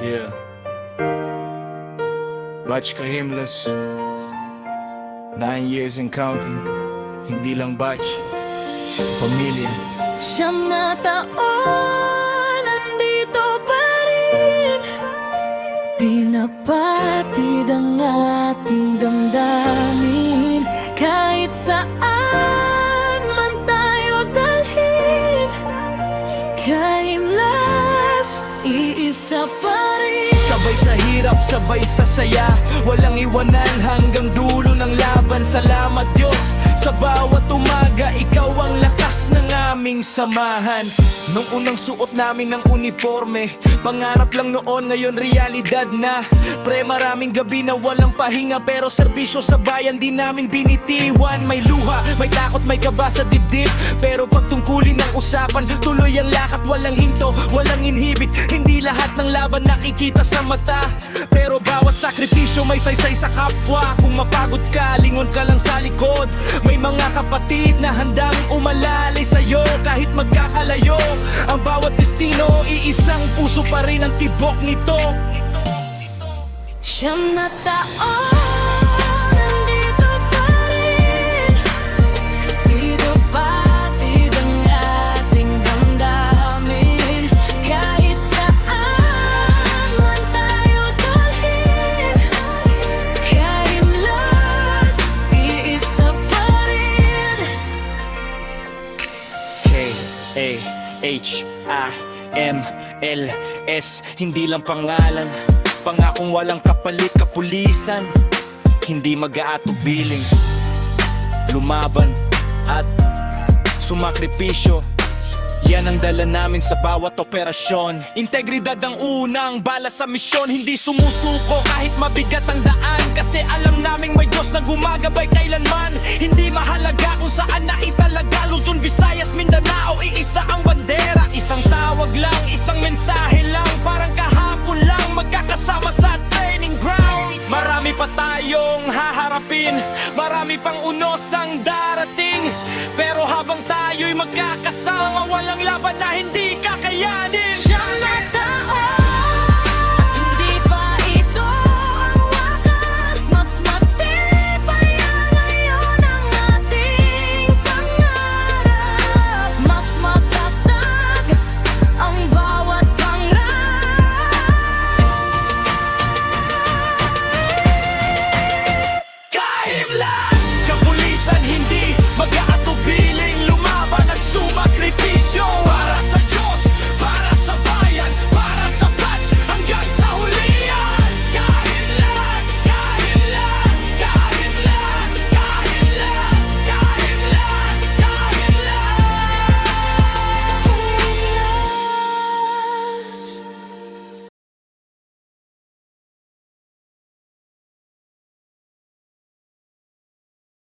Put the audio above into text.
Yeah. Batch Kahimlas, 9 years and counting. Hindi lang batch, pamilya. Siyam na taon, nandito pa rin. Di napatid ang ating damdamin. Kahit saan man tayo dalhin, Kahimlas, iisa pa rin. Sabay sa hirap, sabay sa saya, walang iwanan hanggang dulo ng laban. Salamat Diyos, sa bawat umaga ikaw ang lakas ng aming samahan. Nung unang suot namin ng uniforme, pangarap lang noon, ngayon realidad na. Pre, maraming gabi na walang pahinga, pero serbisyo sa bayan di namin binitiwan. May luha, may takot, may kaba sa dibdib, pero pag tungkulin ng usapan, tuloy ang lakad, walang hinto, walang inhibit. Hindi lahat ng laban nakikita sa mata, pero bawat sakripisyo may saysay sa kapwa. Kung mapagod ka, lingon ka lang sa likod. May mga kapatid na handang umalalay sa'yo kahit magkakalayo. Ang bawat destino, iisang puso pa rin ang tibok nito. Siyam na taon, nandito pa rin. Dito patid ang ating damdamin. Kahit saan man tayo dalhin, Kahimlas, iisa pa rin. Kahimlas, hindi lang pangalan, pangakong walang kapalit, kapulisan. Hindi mag-aatubiling lumaban at sumakripisyo. Yan ang dala namin sa bawat operasyon. Integridad ang unang bala sa misyon. Hindi sumusuko kahit mabigat ang daan, kasi alam naming may Diyos na gumagabay kailanman. Hindi mahalaga kung saan na italaga, Luzon, Visayas, Mindanao, iisa ang bandera. Isang tawag lang, isang mensahe lang, parang kahapon lang magkakasama sa training ground. Marami pa tayong haharapin, marami pang unos ang darating, pero habang tayo'y magkakasama, walang laban na hindi kakayanin.